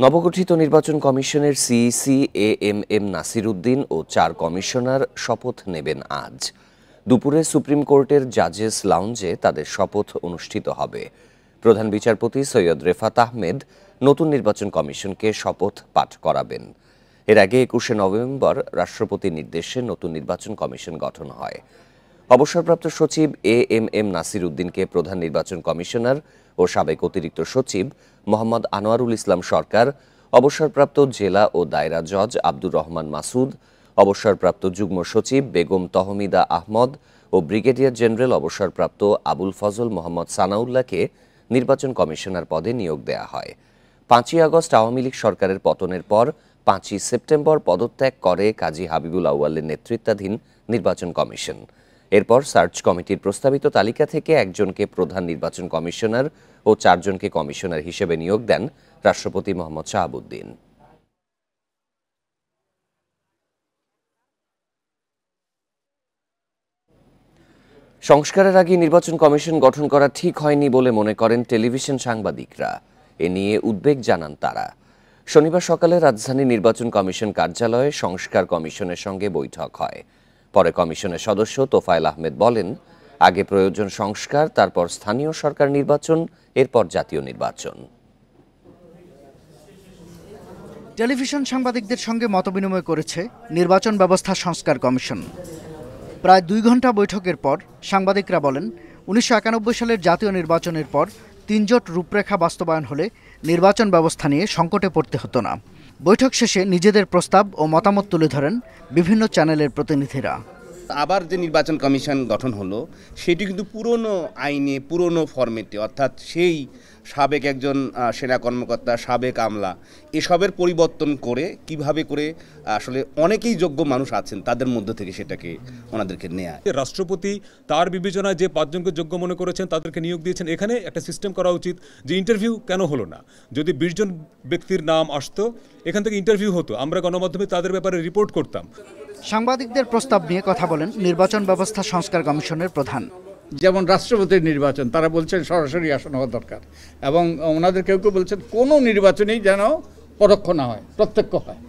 নবগঠিত নির্বাচন কমিশনের সিইসি এএমএম নাসির উদ্দিন ও ৪ কমিশনার শপথ নেবেন আজ দুপুরে সুপ্রিম কোর্টের জাজেস লাউঞ্জে তাদের শপথ অনুষ্ঠিত হবে। প্রধান বিচারপতি সৈয়দ রেফাত আহমেদ নতুন নির্বাচন কমিশনকে শপথ পাঠ করাবেন। এর আগে ২১শে নভেম্বর রাষ্ট্রপতির নির্দেশে নতুন নির্বাচন কমিশন গঠন হয়। অবসরপ্রাপ্ত সচিব এএমএম নাসির উদ্দিনকে প্রধান নির্বাচন কমিশনার ও সাবেক অতিরিক্ত সচিব মোহাম্মদ আনোয়ারুল ইসলাম সরকার, অবসরপ্রাপ্ত জেলা ও দায়রা জজ আব্দুর রহমান মাসুদ, অবসরপ্রাপ্ত যুগ্ম সচিব বেগম তহমিদা আহমদ ও ব্রিগেডিয়ার জেনারেল অবসরপ্রাপ্ত আবুল ফজল মোহাম্মদ সানাউল্লাহকে নির্বাচন কমিশনার পদে নিয়োগ দেয়া হয়। ৫ই আগস্ট আওয়ামী লীগ সরকারের পতনের পর ৫ই সেপ্টেম্বর পদত্যাগ করে কাজী হাবিবুল আউয়ালের নেতৃত্বাধীন নির্বাচন কমিশন। এরপর সার্চ কমিটির প্রস্তাবিত তালিকা থেকে একজনকে প্রধান নির্বাচন কমিশনার ও ৪ জনকে কমিশনার হিসেবে নিয়োগ দেন রাষ্ট্রপতি মোহাম্মদ শাহাবুদ্দিন। সংস্কারের আগে নির্বাচন কমিশন গঠন করা ঠিক হয়নি বলে মনে করেন টেলিভিশন সাংবাদিকরা। এ নিয়ে উদ্বেগ জানান তারা। শনিবার সকালে রাজধানী নির্বাচন কমিশন কার্যালয়ে সংস্কার কমিশনের সঙ্গে বৈঠক হয়। পরে কমিশনের সদস্য তোফায়েল আহমেদ বলেন, আগে প্রয়োজন সংস্কার, তারপর স্থানীয় সরকার নির্বাচন, এরপর জাতীয় নির্বাচন। টেলিভিশন সাংবাদিকদের সঙ্গে মতবিনিময় করেছে নির্বাচন ব্যবস্থা সংস্কার কমিশন। প্রায় ২ ঘন্টা বৈঠকের পর সাংবাদিকরা বলেন, ১৯৯১ সালের জাতীয় নির্বাচনের পর ৩ জোট রূপরেখা বাস্তবায়ন হলে নির্বাচন ব্যবস্থা নিয়ে সংকটে পড়তে হতো না। বৈঠক শেষে নিজেদের প্রস্তাব ও মতামত তুলে ধরেন বিভিন্ন চ্যানেলের প্রতিনিধিরা। আবার যে নির্বাচন কমিশন গঠন হলো সেটি কিন্তু পুরনো আইনে, পুরনো ফরম্যাটে, অর্থাৎ সেই সাবেক একজন সেনা কর্মকর্তা, সাবেক আমলা, এসবের পরিবর্তন করে কিভাবে করে আসলে অনেকেই যোগ্য মানুষ আছেন তাদের মধ্যে থেকে সেটাকে ওনাদেরকে নেয়া। রাষ্ট্রপতি তার বিবেচনায় যে ৫ জনকে যোগ্য মনে করেছেন তাদেরকে নিয়োগ দিয়েছেন। এখানে একটা সিস্টেম করা উচিত যে ইন্টারভিউ কেন হলো না। যদি ২০ জন ব্যক্তির নাম আসতো, এখান থেকে ইন্টারভিউ হতো, আমরা গণমাধ্যমে তাদের ব্যাপারে রিপোর্ট করতাম। সাংবাদিকদের প্রস্তাব নিয়ে কথা বলেন নির্বাচন ব্যবস্থা সংস্কার কমিশনের প্রধান। যেমন রাষ্ট্রপতির নির্বাচন, তারা বলছেন সরাসরি আসন হওয়া দরকার, এবং ওনাদের কেউ কেউ বলছেন কোনো নির্বাচনেই যেন পরোক্ষ না হয়, প্রত্যক্ষ হয়,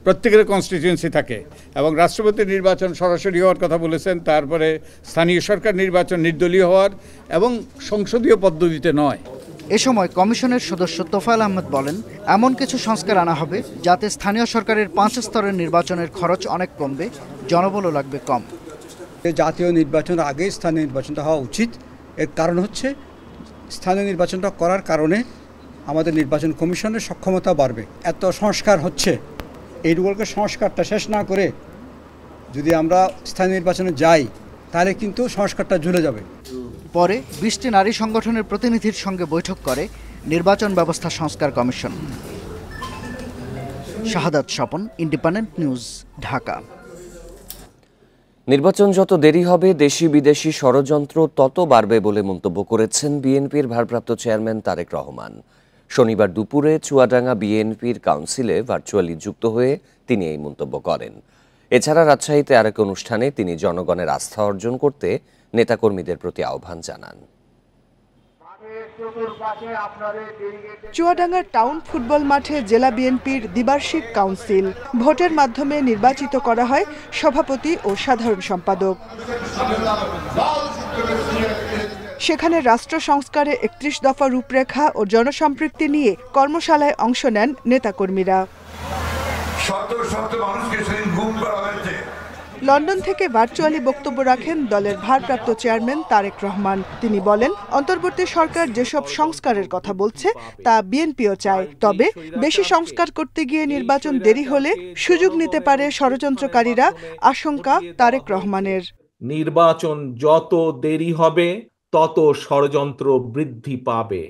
প্রত্যেকের কনস্টিটিউয়েন্সি থাকে। এবং রাষ্ট্রপতির নির্বাচন সরাসরি হওয়ার কথা বলেছেন, তারপরে স্থানীয় সরকার নির্বাচন নির্দলীয় হওয়ার এবং সংসদীয় পদ্ধতিতে নয়। এ সময় কমিশনের সদস্য তোফায়েল আহমেদ বলেন, এমন কিছু সংস্কার আনা হবে যাতে স্থানীয় সরকারের ৫ স্তরের নির্বাচনের খরচ অনেক কমবে, জনবলও লাগবে কম। জাতীয় নির্বাচনের আগে স্থানীয় নির্বাচনটা হওয়া উচিত। এর কারণ হচ্ছে স্থানীয় নির্বাচনটা করার কারণে আমাদের নির্বাচন কমিশনের সক্ষমতা বাড়বে। এত সংস্কার হচ্ছে, এইগুলোকে সংস্কারটা শেষ না করে যদি আমরা স্থানীয় নির্বাচনে যাই তাহলে কিন্তু সংস্কারটা ঝুলে যাবে। পরে ২০টি নারী সংগঠনের প্রতিনিধির সঙ্গে বৈঠক করে নির্বাচন ব্যবস্থা সংস্কার কমিশন। শাহাদাত স্বপন, ইন্ডিপেন্ডেন্ট নিউজ, ঢাকা। নির্বাচন যত দেরি হবে দেশি বিদেশি ষড়যন্ত্র তত বাড়বে বলে মন্তব্য করেছেন বিএনপির ভারপ্রাপ্ত চেয়ারম্যান তারেক রহমান। শনিবার দুপুরে চুয়াডাঙ্গা বিএনপির কাউন্সিলে ভার্চুয়ালি যুক্ত হয়ে তিনি এই মন্তব্য করেন। এছাড়া রাজশাহীতে আরেক অনুষ্ঠানে তিনি জনগণের আস্থা অর্জন করতে নেতাকর্মীদের প্রতি আহ্বান জানান। চুয়াডাঙ্গার টাউন ফুটবল মাঠে জেলা বিএনপির দ্বিবার্ষিক কাউন্সিল ভোটের মাধ্যমে নির্বাচিত করা হয় সভাপতি ও সাধারণ সম্পাদক। সেখানে রাষ্ট্র সংস্কারে ৩১ দফা রূপরেখা ও জনসম্পৃক্তি নিয়ে কর্মশালায় অংশ নেন নেতাকর্মীরা। লন্ডন থেকে ভার্চুয়ালি বক্তব্য রাখেন দলের ভারপ্রাপ্ত চেয়ারম্যান তারেক রহমান। তিনি বলেন, অন্তর্বর্তী সরকার যেসব সংস্কারের কথা বলছে তা বিএনপিও চায়, তবে বেশি সংস্কার করতে গিয়ে নির্বাচন দেরি হলে সুযোগ নিতে পারে ষড়যন্ত্রকারীরা, আশঙ্কা তারেক রহমানের। নির্বাচন যত দেরি হবে তত ষড়যন্ত্র বৃদ্ধি পাবে।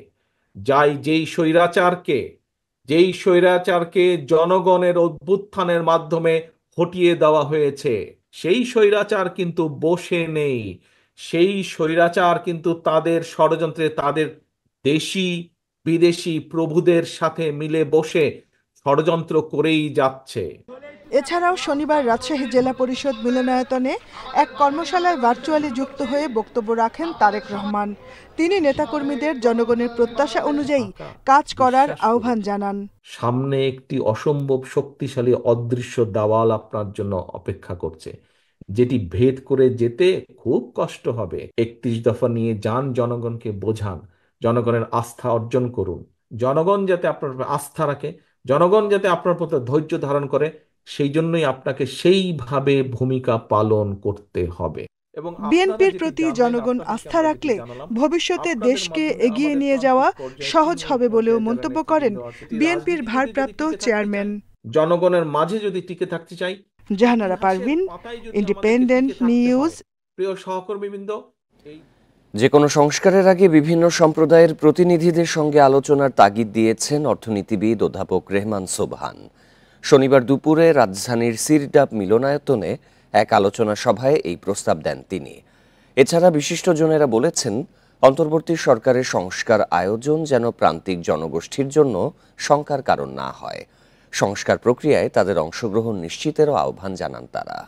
যেই স্বৈরাচারকে জনগণের অভ্যুত্থানের মাধ্যমে হটিয়ে দেওয়া হয়েছে, সেই স্বৈরাচার কিন্তু বসে নেই। সেই স্বৈরাচার কিন্তু তাদের ষড়যন্ত্রে তাদের দেশি বিদেশি প্রভুদের সাথে মিলে বসে ষড়যন্ত্র করেই যাচ্ছে। এছাড়াও শনিবার রাজশাহী জেলা পরিষদ মিলনায়তনে এক কর্মশালায় ভার্চুয়ালি যুক্ত হয়ে বক্তব্য রাখেন তারেক রহমান। তিনি নেতাকর্মীদের জনগণের প্রত্যাশা অনুযায়ী কাজ করার আহ্বান জানান। সামনে একটি অসম্ভব শক্তিশালী অদৃশ্য দেওয়াল আপনার জন্য অপেক্ষা করছে, যেটি ভেদ করে যেতে খুব কষ্ট হবে। 31 দফা নিয়ে যান, জনগণকে বোঝান, জনগণের আস্থা অর্জন করুন। জনগণ যাতে আপনার আস্থা রাখে, জনগণ যাতে আপনার প্রতি ধৈর্য ধারণ করে, সেই জন্যই আপনাকে সেইভাবে ভূমিকা পালন করতে হবে। বিএনপির প্রতি জনগণ আস্থা রাখলে ভবিষ্যতে দেশকে এগিয়ে নিয়ে যাওয়া সহজ হবে বলেও মন্তব্য করেন বিএনপির ভারপ্রাপ্ত চেয়ারম্যান। জনগণের মাঝে যদি টিকে থাকতে চাই। Jahanara Parvin, independent news. প্রিয় সহকর্মীবৃন্দ, যে কোনো সংস্কারের আগে বিভিন্ন সম্প্রদায়ের প্রতিনিধিদের সঙ্গে আলোচনার তাগিদ দিয়েছেন অর্থনীতিবিদ অধ্যাপক রেহমান সোবহান। শনিবার দুপুরে রাজধানীর সিরডাপ মিলনায়তনে এক আলোচনা সভায় এই প্রস্তাব দেন তিনি। এছাড়া বিশিষ্টজনেরা বলেছেন, অন্তর্বর্তী সরকারের সংস্কার আয়োজন যেন প্রান্তিক জনগোষ্ঠীর জন্য শঙ্কার কারণ না হয়। সংস্কার প্রক্রিয়ায় তাদের অংশগ্রহণ নিশ্চিতেরও আহ্বান জানান তারা।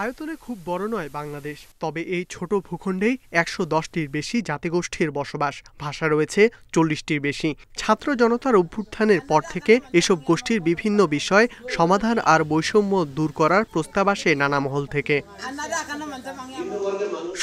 আয়তনে খুব বড় নয় বাংলাদেশ, তবে এই ছোট ভূখণ্ডেই 110টির বেশি জাতিগোষ্ঠীর বসবাস, ভাষা রয়েছে 40টির বেশি। ছাত্র জনতার অভ্যুত্থানের পর থেকে এসব গোষ্ঠীর বিভিন্ন বিষয় সমাধান আর বৈষম্য দূর করার প্রস্তাব আসে নানা মহল থেকে।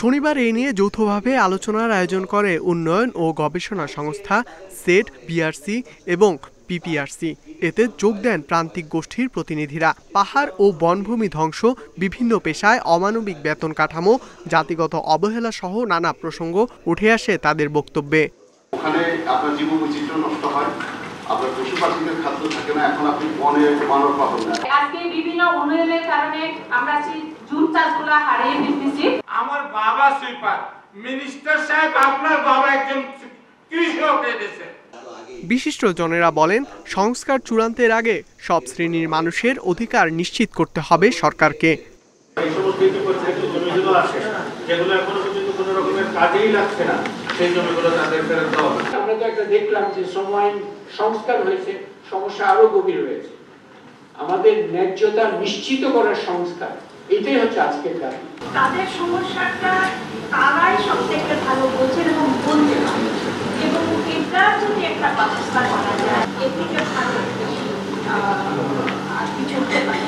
শনিবার এই নিয়ে যৌথভাবে আলোচনার আয়োজন করে উন্নয়ন ও গবেষণা সংস্থা সেট, বিআরসি এবং পিপিআরসি। এতে যোগ দেন প্রান্তিক গোষ্ঠীর প্রতিনিধিরা। পাহাড় ও বনভূমি ধ্বংস, বিভিন্ন পেশায় অমানবিক বেতন কাঠামো, জাতিগত অবহেলা সহ নানা প্রসঙ্গ উঠে আসে তাদের বক্তব্যে। ওখানে আপনার জীববৈচিত্র্য নষ্ট হয়, আপনার পশু পাখিদের খাদ্য থাকে না, এখন আপনি বনে মানব পাবেন না। আজকে বিভিন্ন উন্নয়নের কারণে আমরা জুট চাষগুলো হারিয়ে ফেলতেছি। আমার বাবা সুইপার, মিনিস্টার সাহেব আপনার বাবা একজন কৃষক এদেশে। বিশিষ্টজনেরা বলেন, সংস্কার চূড়ান্তের আগে সব শ্রেণীর মানুষের অধিকার নিশ্চিত করতে হবে সরকারকে। এই সমস্ত জমিগুলো আছে যেগুলো এখনো পর্যন্ত কোনো রকমের কাজেই লাগছে না, সেই জমিগুলো তাদের ফেরত দেওয়া হবে। আমরা তো একটা দেখলাম যে সময় সংস্কার হয়েছে, সমস্যা আরো গভীর হয়েছে। আমাদের ন্যায্যতা নিশ্চিত করার সংস্কার, এটাই হচ্ছে আজকের দাবি। তাদের সমস্যাটা তারাই সব থেকে ভালো বোঝেন এবং বলতে পারে, এবং এটা যদি একটা ব্যবস্থা করা যায়, এর থেকে ভালো আর কিছু হতে পারে।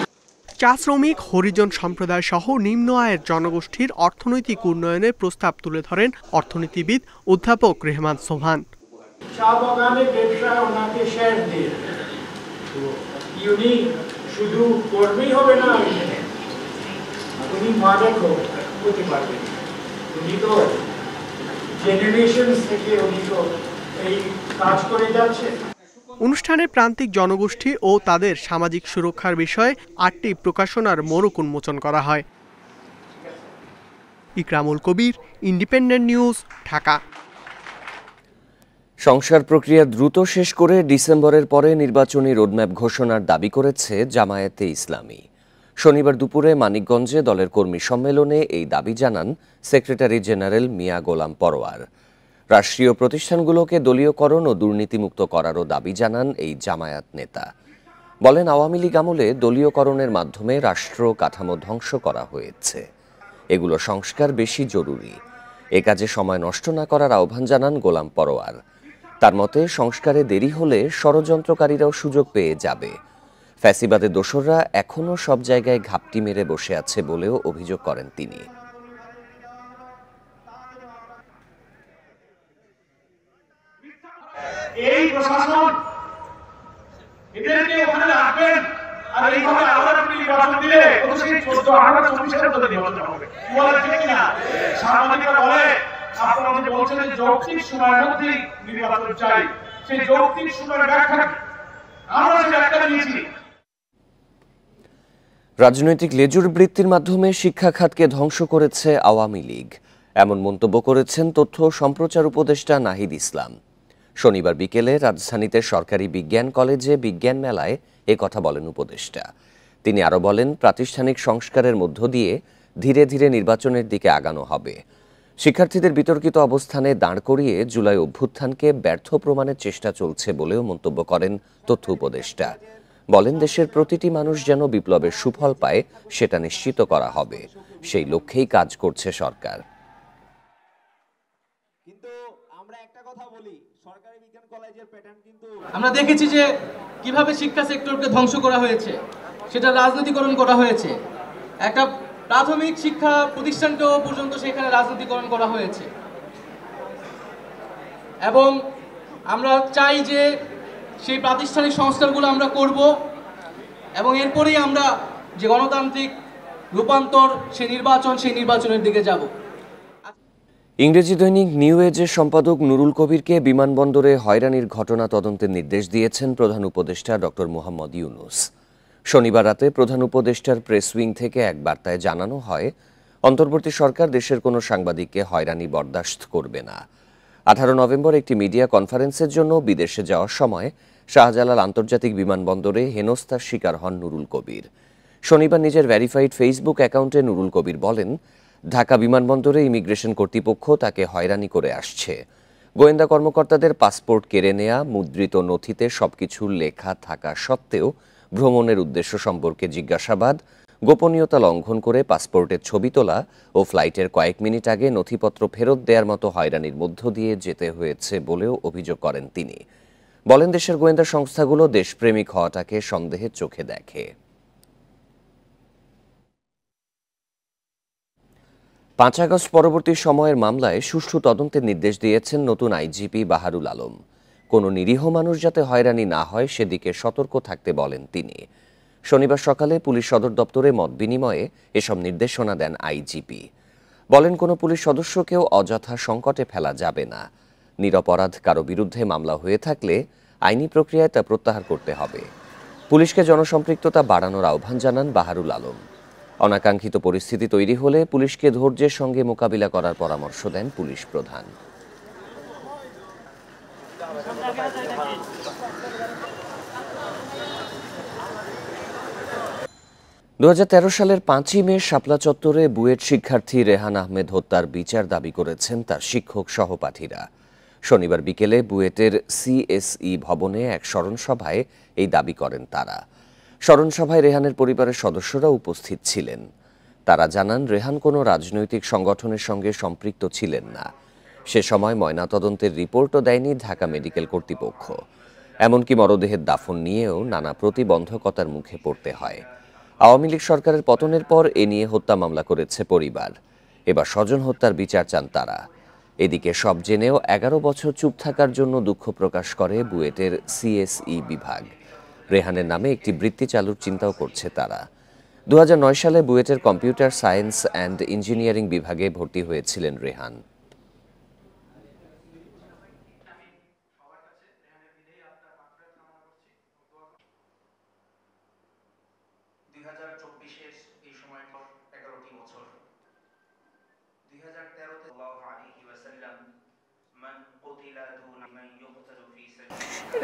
চা শ্রমিক, হরিজন সম্প্রদায় সহ নিম্ন আয়ের জনগোষ্ঠীর অর্থনৈতিক উন্নয়নের প্রস্তাব তুলে ধরেন অর্থনীতিবিদ অধ্যাপক রেহমান সোবহান। চা বাগানে ব্যবসায় ওনাকে শেয়ার দিয়ে উনি শুধু কর্মী হবে না, উনি মালিকও হতে পারবেন। উনি তো জেনারেশন থেকে উনি তো এই কাজ করে যাচ্ছে। অনুষ্ঠানে প্রান্তিক জনগোষ্ঠী ও তাদের সামাজিক সুরক্ষার বিষয়ে 8টি প্রকাশনার মোড়ক উন্মোচন করা হয়। ইকরামুল কবির, ইন্ডিপেন্ডেন্ট নিউজ, ঢাকা। সংস্কার প্রক্রিয়া দ্রুত শেষ করে ডিসেম্বরের পরে নির্বাচনী রোডম্যাপ ঘোষণার দাবি করেছে জামায়াতে ইসলামী। শনিবার দুপুরে মানিকগঞ্জে দলের কর্মী সম্মেলনে এই দাবি জানান সেক্রেটারি জেনারেল মিয়া গোলাম পরোয়ার। রাষ্ট্রীয় প্রতিষ্ঠানগুলোকে দলীয়করণ ও দুর্নীতিমুক্ত করারও দাবি জানান এই জামায়াত নেতা। বলেন, আওয়ামী লীগ আমলে দলীয়করণের মাধ্যমে রাষ্ট্র কাঠামো ধ্বংস করা হয়েছে। এগুলো সংস্কার বেশি জরুরি। এ কাজে সময় নষ্ট না করার আহ্বান জানান গোলাম পরোয়ার। তার মতে, সংস্কারে দেরি হলে ষড়যন্ত্রকারীরাও সুযোগ পেয়ে যাবে। ফ্যাসিবাদের দোসররা এখনও সব জায়গায় ঘাপটি মেরে বসে আছে বলেও অভিযোগ করেন তিনি। এই প্রশাসন এদেরকে ওখানে রাখবেন, আর এইভাবে আবার আপনি নির্বাচন দিলে তো সেই 14-18-24 মধ্যে নির্বাচন হবে। বলে ঠিক না? সাংবাদিকরা বলে আপনারা যে বলছেন যে যৌক্তিক সময়ের মধ্যেই নির্বাচন চাই, সেই যৌক্তিক সময়ের ব্যাখ্যা আমরা যে ব্যাখ্যা দিয়েছি। রাজনৈতিক লেজুর বৃত্তির মাধ্যমে শিক্ষা খাতকে ধ্বংস করেছে আওয়ামী লীগ, এমন মন্তব্য করেছেন তথ্য ও সম্প্রচার উপদেষ্টা নাহিদ ইসলাম। শনিবার বিকেলে রাজধানীতে সরকারি বিজ্ঞান কলেজে বিজ্ঞান মেলায় কথা বলেন উপদেষ্টা। তিনি আরও বলেন, প্রাতিষ্ঠানিক সংস্কারের মধ্য দিয়ে ধীরে ধীরে নির্বাচনের দিকে আগানো হবে। শিক্ষার্থীদের বিতর্কিত অবস্থানে দাঁড় করিয়ে জুলাই অভ্যুত্থানকে ব্যর্থ প্রমাণের চেষ্টা চলছে বলেও মন্তব্য করেন তথ্য উপদেষ্টা। বলেন, দেশের প্রতিটি মানুষ যেন বিপ্লবের সুফল পায় সেটা নিশ্চিত করা হবে, সেই লক্ষ্যেই কাজ করছে সরকার। আমরা দেখেছি যে কিভাবে শিক্ষা সেক্টরকে ধ্বংস করা হয়েছে, সেটা রাজনীতিকরণ করা হয়েছে। একটা প্রাথমিক শিক্ষা প্রতিষ্ঠানকেও পর্যন্ত সেখানে রাজনীতিকরণ করা হয়েছে। এবং আমরা চাই যে সেই প্রাতিষ্ঠানিক সংস্কারগুলো আমরা করব এবং এরপরেই আমরা যে গণতান্ত্রিক রূপান্তর, সেই নির্বাচনের দিকে যাব। ইংরেজি দৈনিক নিউ এজের সম্পাদক নুরুল কবিরকে বিমানবন্দরে হয়রানির ঘটনা তদন্তের নির্দেশ দিয়েছেন প্রধান উপদেষ্টা ডক্টর মোহাম্মদ ইউনূস। শনিবার রাতে প্রধান উপদেষ্টার প্রেস উইং থেকে এক বার্তায় জানানো হয়, অন্তর্বর্তী সরকার দেশের কোনো সাংবাদিককে হয়রানি বরদাস্ত করবে না। 18 নভেম্বর একটি মিডিয়া কনফারেন্সের জন্য বিদেশে যাওয়ার সময় শাহজালাল আন্তর্জাতিক বিমানবন্দরে হেনস্থার শিকার হন নুরুল কবির। শনিবার নিজের ভেরিফাইড ফেসবুক অ্যাকাউন্টে নুরুল কবির বলেন, ঢাকা বিমানবন্দরে ইমিগ্রেশন কর্তৃপক্ষ তাকে হয়রানি করে আসছে। গোয়েন্দা কর্মকর্তাদের পাসপোর্ট কেড়ে নেয়া, মুদ্রিত নথিতে সবকিছু লেখা থাকা সত্ত্বেও ভ্রমণের উদ্দেশ্য সম্পর্কে জিজ্ঞাসাবাদ, গোপনীয়তা লঙ্ঘন করে পাসপোর্টের ছবি তোলা ও ফ্লাইটের কয়েক মিনিট আগে নথিপত্র ফেরত দেওয়ার মতো হয়রানির মধ্য দিয়ে যেতে হয়েছে বলেও অভিযোগ করেন তিনি। বলেন, দেশের গোয়েন্দা সংস্থাগুলো দেশপ্রেমিক হওয়াটাকে সন্দেহের চোখে দেখে। 5 আগস্ট পরবর্তী সময়ের মামলায় সুষ্ঠু তদন্তের নির্দেশ দিয়েছেন নতুন আইজিপি বাহারুল আলম। কোনো নিরীহ মানুষ যাতে হয়রানি না হয় সেদিকে সতর্ক থাকতে বলেন তিনি। শনিবার সকালে পুলিশ সদর দপ্তরে মত বিনিময়ে এসব নির্দেশনা দেন আইজিপি। বলেন, কোনো পুলিশ সদস্যকেও অযথা সংকটে ফেলা যাবে না। নিরপরাধ কারো বিরুদ্ধে মামলা হয়ে থাকলে আইনি প্রক্রিয়ায় তা প্রত্যাহার করতে হবে। পুলিশকে জনসম্পৃক্ততা বাড়ানোর আহ্বান জানান বাহারুল আলম। অনাকাঙ্ক্ষিত পরিস্থিতি তৈরি হলে পুলিশকে ধৈর্যের সঙ্গে মোকাবিলা করার পরামর্শ দেন পুলিশ প্রধান। 2013 সালের 5ই মে শাপলা চত্বরে বুয়েট শিক্ষার্থী রেহান আহমেদ হত্যার বিচার দাবি করেছেন তার শিক্ষক সহপাঠীরা। শনিবার বিকেলে বুয়েটের সিএসই ভবনে এক স্মরণসভায় এই দাবি করেন তারা। স্মরণসভায় রেহানের পরিবারের সদস্যরা উপস্থিত ছিলেন। তারা জানান, রেহান কোনো রাজনৈতিক সংগঠনের সঙ্গে সম্পৃক্ত ছিলেন না। সে সময় ময়নাতদন্তের রিপোর্টও দেয়নি ঢাকা মেডিকেল কর্তৃপক্ষ। এমনকি মরদেহের দাফন নিয়েও নানা প্রতিবন্ধকতার মুখে পড়তে হয়। আওয়ামী লীগ সরকারের পতনের পর এ নিয়ে হত্যা মামলা করেছে পরিবার। এবার স্বজন হত্যার বিচার চান তারা। এদিকে সব জেনেও 11 বছর চুপ থাকার জন্য দুঃখ প্রকাশ করে বুয়েটের সিএসই বিভাগ। রেহানের নামে একটি বৃত্তি চালুর চিন্তাও করছে তারা। 2009 সালে বুয়েটের কম্পিউটার সায়েন্স অ্যান্ড ইঞ্জিনিয়ারিং বিভাগে ভর্তি হয়েছিলেন রেহান।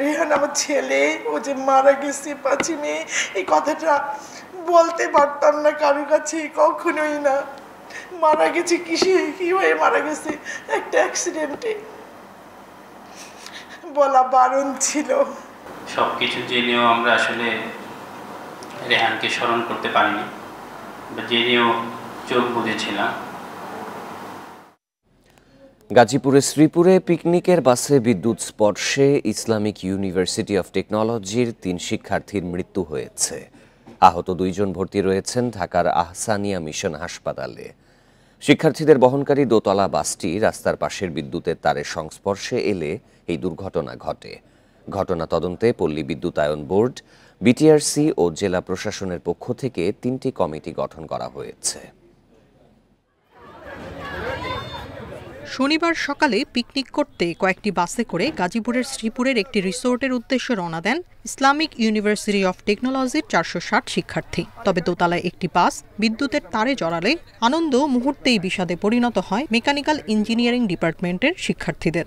রেহান আমার ছেলে, ও যে মারা গেছে 5ই মে, এই কথাটা বলতে পারতাম না কারো কাছে, কখনোই না। মারা গেছে কি হয়ে মারা গেছে? একটা অ্যাক্সিডেন্টে, বলা বারণ ছিল। সবকিছু জেনেও আমরা আসলে রেহানকে স্মরণ করতে পারিনি, জেনেও চোখ বুঝেছিলাম। গাজীপুরের শ্রীপুরে পিকনিকের বাসে বিদ্যুৎ স্পর্শে ইসলামিক ইউনিভার্সিটি অফ টেকনোলজির 3 শিক্ষার্থীর মৃত্যু হয়েছে। আহত 2 জন ভর্তি রয়েছেন ঢাকার আহসানিয়া মিশন হাসপাতালে। শিক্ষার্থীদের বহনকারী দোতলা বাসটি রাস্তার পাশের বিদ্যুতের তারের সংস্পর্শে এলে এই দুর্ঘটনা ঘটে। ঘটনা তদন্তে পল্লী বিদ্যুতায়ন বোর্ড, বিটিআরসি ও জেলা প্রশাসনের পক্ষ থেকে 3টি কমিটি গঠন করা হয়েছে। শনিবার সকালে পিকনিক করতে কয়েকটি বাসে করে গাজীপুরের শ্রীপুরের একটি রিসোর্টের উদ্দেশ্যে রওনা দেন ইসলামিক ইউনিভার্সিটি অফ টেকনোলজির 460 শিক্ষার্থী। তবে দোতলায় একটি বাস বিদ্যুতের তারে জড়ালে আনন্দ মুহূর্তেই বিষাদে পরিণত হয় মেকানিক্যাল ইঞ্জিনিয়ারিং ডিপার্টমেন্টের শিক্ষার্থীদের।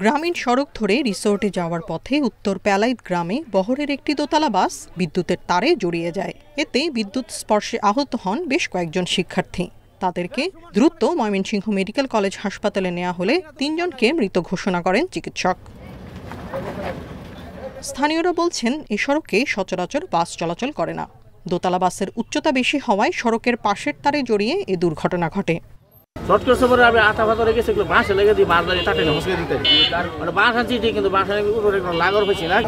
গ্রামীণ সড়ক ধরে রিসোর্টে যাওয়ার পথে উত্তর প্যালাইত গ্রামে বহরের একটি দোতলা বাস বিদ্যুতের তারে জড়িয়ে যায়। এতে বিদ্যুৎ স্পর্শে আহত হন বেশ কয়েকজন শিক্ষার্থী। তাদেরকে দ্রুত ময়মনসিংহ মেডিকেল কলেজ হাসপাতালে নেওয়া হলে 3 জনকে মৃত ঘোষণা করেন চিকিৎসক। স্থানীয়রা বলছেন এই সড়কে সচরাচর বাস চলাচল করে না। দোতলা বাসের উচ্চতা বেশি হওয়ায় সড়কের পাশের তারে জড়িয়ে এ দুর্ঘটনা ঘটে।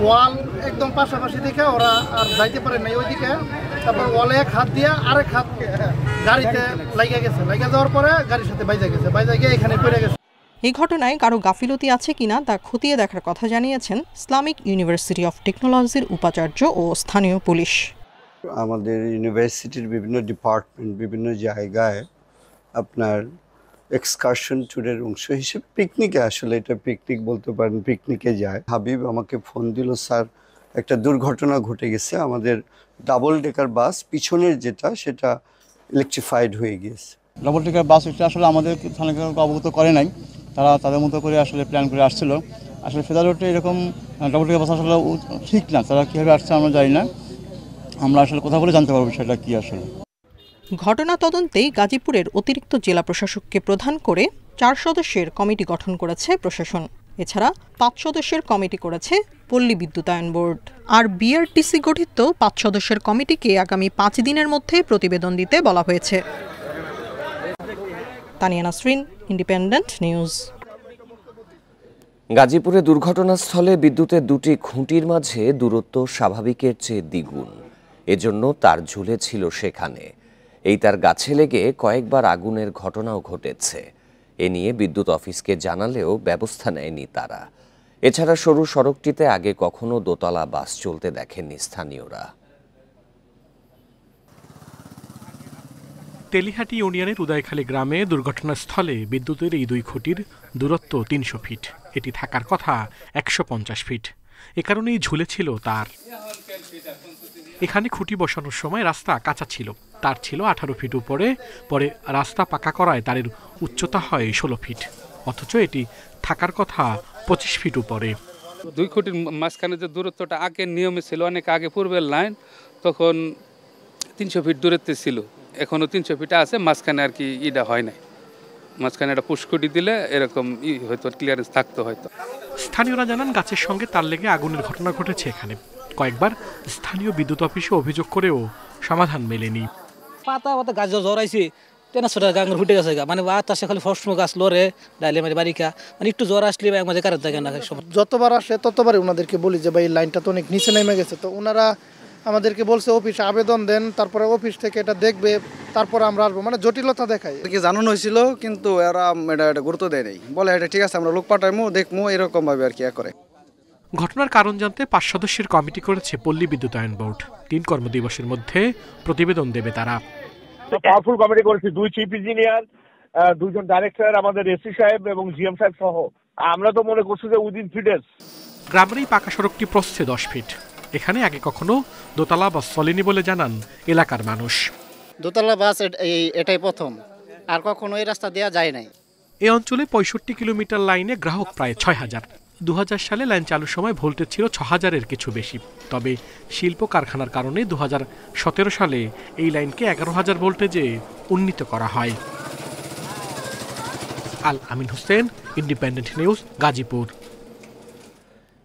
ওয়াল একদম পাশাপাশি দেখে ওরা আর যাইতে পারে নাই ওইদিকে, তারপর ওয়ালে এক হাত দিয়ে আরেক হাত গাড়িতে লাগিয়ে গেছে, লাগিয়ে যাওয়ার পরে গাড়ির সাথে বাইজা গিয়ে এখানে পড়ে গেছে। এই ঘটনায় কারো গাফিলতি আছে কিনা তা খতিয়ে দেখার কথা জানিয়েছেন ইসলামিক ইউনিভার্সিটি অফ টেকনোলজির উপাচার্য ও স্থানীয় পুলিশ। আমাদের ইউনিভার্সিটির বিভিন্ন ডিপার্টমেন্ট বিভিন্ন জায়গায় আপনার এক্সকারশন ট্যুরের অংশ হিসেবে পিকনিকে, আসলে এটা পিকনিক বলতে পারেন, পিকনিকে যায়। হাবিব আমাকে ফোন দিল, স্যার একটা দুর্ঘটনা ঘটে গেছে, আমাদের ডাবল ডেকার বাস পিছনের যেটা সেটা ইলেকট্রিফাইড হয়ে গিয়েছে। ডাবল ডেকার বাস এটা আসলে আমাদের থানাকে অবগত করে নাই, তারা তাদের মতো করে আসলে প্ল্যান করে আসছিল। আসলে ফেদার রোডে এরকম ডাবল ডেকার বাস আসলে ঠিক না, তারা কীভাবে আসছে আমরা জানি না, আমরা আসলে কথা বলে জানতে পারবো সেটা কী। আসলে ঘটনা তদন্তেই গাজীপুরের অতিরিক্ত জেলা প্রশাসককে প্রধান করে 4 সদস্যের কমিটি গঠন করেছে প্রশাসন। এছাড়া 5 সদস্যের কমিটি করেছে পল্লী বিদ্যুতায়ন বোর্ড। আর বিআরটিসি গঠিত 5 সদস্যের কমিটিকে আগামী 5 দিনের মধ্যে প্রতিবেদন দিতে বলা হয়েছে। Tania Nasrin, independent news. গাজীপুরে দুর্ঘটনাস্থলে বিদ্যুতের 2টি খুঁটির মাঝে দূরত্ব স্বাভাবিকের চেয়ে দ্বিগুণ, এজন্য তার ঝুলেছিল সেখানে। এই তার গাছে লেগে কয়েকবার আগুনের ঘটনাও ঘটেছে। এ নিয়ে বিদ্যুৎ অফিসকে জানালেও ব্যবস্থা নেয়নি তারা। এছাড়া সরু সড়কটিতে আগে কখনো দোতলা বাস চলতে দেখেননি স্থানীয়রা। তেলিহাটি ইউনিয়নের উদয়খালী গ্রামে দুর্ঘটনাস্থলে বিদ্যুতের এই 2 খুঁটির দূরত্ব 300 ফিট। এটি থাকার কথা 150 ফিট। এ কারণেই ঝুলেছিল তার। এখানে খুঁটি বসানোর সময় রাস্তা কাঁচা ছিল, তার ছিল 18 ফিট উপরে, পরে রাস্তা পাকা করায় তারের উচ্চতা হয় 16 ফিট, অথচ এটি থাকার কথা 25 ফিট উপরে। 2 খুঁটির মাঝখানে যে দূরত্বটা আগের নিয়মে ছিল, অনেক আগে পূর্বের লাইন, তখন 300 ফিট দূরত্বে ছিল। এখনও 300 ফিট আছে, মাঝখানে আর কি ইটা হয় নাই, মাঝখানে একটা পুষ্কুটি দিলে এরকম হয়তো ক্লিয়ারেন্স থাকতো হয়তো। স্থানীয়রা জানান গাছের সঙ্গে তার লেগে আগুনের ঘটনা ঘটেছে এখানে। কয়েকবার স্থানীয় বিদ্যুৎ অফিসে অভিযোগ করেও সমাধান মেলেনি। পাতা গাছ জড়াইছে, তেনা ছোটা গাঙ্গের ফুটে গেছে, মানে বাতাসে খালি ফসম গাছ লড়ে ডাইলে মানে বারিকা, মানে একটু জ্বর আসলে মাঝে কারেন্ট থাকে না। যতবার আসে ততবারই ওনাদেরকে বলি যে ভাই লাইনটা তো অনেক নিচে নেমে গেছে, তো ওনারা আমাদেরকে বলছে অফিসে আবেদন দেন, তারপরে অফিস থেকে এটা দেখবে, তারপরে আমরা আসবো, মানে জটিলতা দেখায়। জানানো হয়েছিল কিন্তু এরা এটা গুরুত্ব দেয় নাই, বলে এটা ঠিক আছে আমরা লোক পাঠাইমু দেখমু, এরকম ভাবে আর কি করে। ঘটনার কারণ জানতে 5 সদস্যের কমিটি করেছে পল্লী বিদ্যুতায়ন বোর্ড। 3 কর্মদিবসের মধ্যে প্রতিবেদন দেবে তারা। পাওয়ারফুল কমিটি করেছি, 2 চিফ ইঞ্জিনিয়ার, 2 জন ডাইরেক্টর, আমাদের এসি সাহেব এবং জিএম সাহেব সহ। আমরা তো মনে করছি যে উইদিন 3 ডেজ। গ্রামের এই পাকা সড়কটি প্রস্থে 10 ফিট। এখানে আগে কখনো দোতলা বাস চলেনি বলে জানান এলাকার মানুষ। দোতলা বাস এটাই প্রথম, আর কখনো এই রাস্তা দেওয়া যায় নাই। এই অঞ্চলে 65 কিলোমিটার লাইনে গ্রাহক প্রায় 6000। 2000 সালে লাইন চালুর সময় ভোল্টেজ ছিল 6000-এর কিছু বেশি। তবে শিল্প কারখানার কারণে 2017 সালে এই লাইনকে 11000 ভোল্টেজে উন্নীত করা হয়। Al Amin Hossain, Independent News, Gazipur.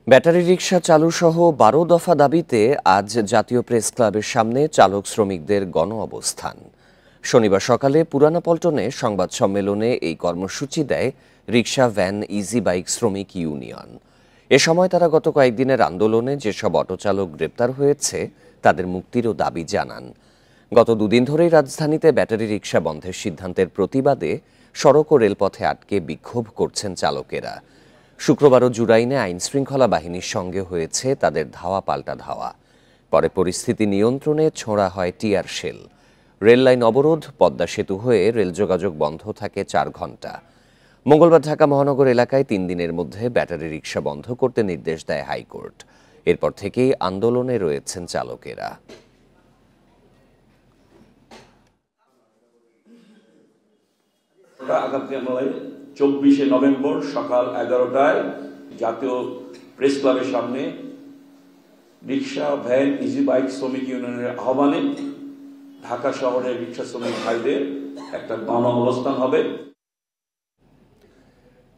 Battery rickshaw চালু সহ 12 দফা দাবিতে আজ জাতীয় প্রেস ক্লাবের সামনে চালক শ্রমিকদের গণ অবস্থান। শনিবার সকালে পুরানা পল্টনে সংবাদ সম্মেলনে এই কর্মসূচি দেয় রিকশা, ভ্যান, ইজি বাইক শ্রমিক ইউনিয়ন। এ সময় তারা গত কয়েকদিনের আন্দোলনে যেসব অটোচালক গ্রেপ্তার হয়েছে তাদের মুক্তিরও দাবি জানান। গত 2 দিন ধরেই রাজধানীতে ব্যাটারি রিকশা বন্ধের সিদ্ধান্তের প্রতিবাদে সড়ক ও রেলপথে আটকে বিক্ষোভ করছেন চালকেরা। শুক্রবারও জুরাইনে আইন শৃঙ্খলা বাহিনীর সঙ্গে হয়েছে তাদের ধাওয়া পাল্টা ধাওয়া। পরে পরিস্থিতি নিয়ন্ত্রণে ছোঁড়া হয় টিয়ার শেল। রেললাইন অবরোধ, পদ্মা সেতু হয়ে রেল যোগাযোগ বন্ধ থাকে 4 ঘণ্টা। মঙ্গলবার ঢাকা মহানগর এলাকায় 3 দিনের মধ্যে ব্যাটারি রিকশা বন্ধ করতে নির্দেশ দেয় হাইকোর্ট। এরপর থেকেই আন্দোলনে রয়েছেন চালকেরা। আগামী 24শে নভেম্বর সকাল 11টায় জাতীয় প্রেস ক্লাবের সামনে রিকশা, ভ্যান, ইজি বাইক শ্রমিক ইউনিয়নের আহ্বানে ঢাকা শহরের রিক্সা শ্রমিক ভাইদের একটা গণ অবস্থান হবে।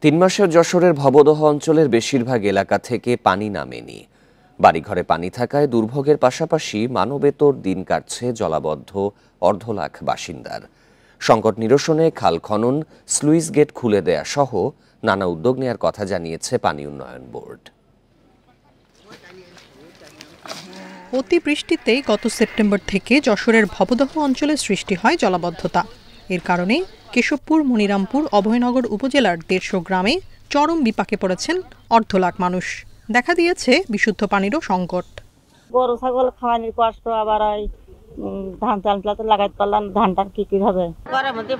3 মাসে যশোরের ভবদহ অঞ্চলের বেশিরভাগ এলাকা থেকে পানি নামেনি। বাড়িঘরে পানি থাকায় দুর্ভোগের পাশাপাশি মানবেতর দিন কাটছে জলাবদ্ধ 1.5 লাখ বাসিন্দার। সংকট নিরসনে খাল খনন, স্লুইস গেট খুলে দেয়া সহ নানা উদ্যোগ নেয়ার কথা জানিয়েছে পানি উন্নয়ন বোর্ড। অতিবৃষ্টিতে গত সেপ্টেম্বর থেকে যশোরের ভবদহ অঞ্চলে সৃষ্টি হয় জলাবদ্ধতা। এর কারণে কেশবপুর, মনিরামপুর, অভয়নগর উপজেলার 150 গ্রামে চরম বিপাকে পড়েছেন 1.5 লাখ মানুষ। দেখা দিয়েছে বিশুদ্ধ পানিরও সংকট। গরু ছাগল খাওয়ানোর কষ্ট, আবার ধান চাল তো লাগাইতে পারলাম, ধানটার কি হবে? ঘরের মধ্যে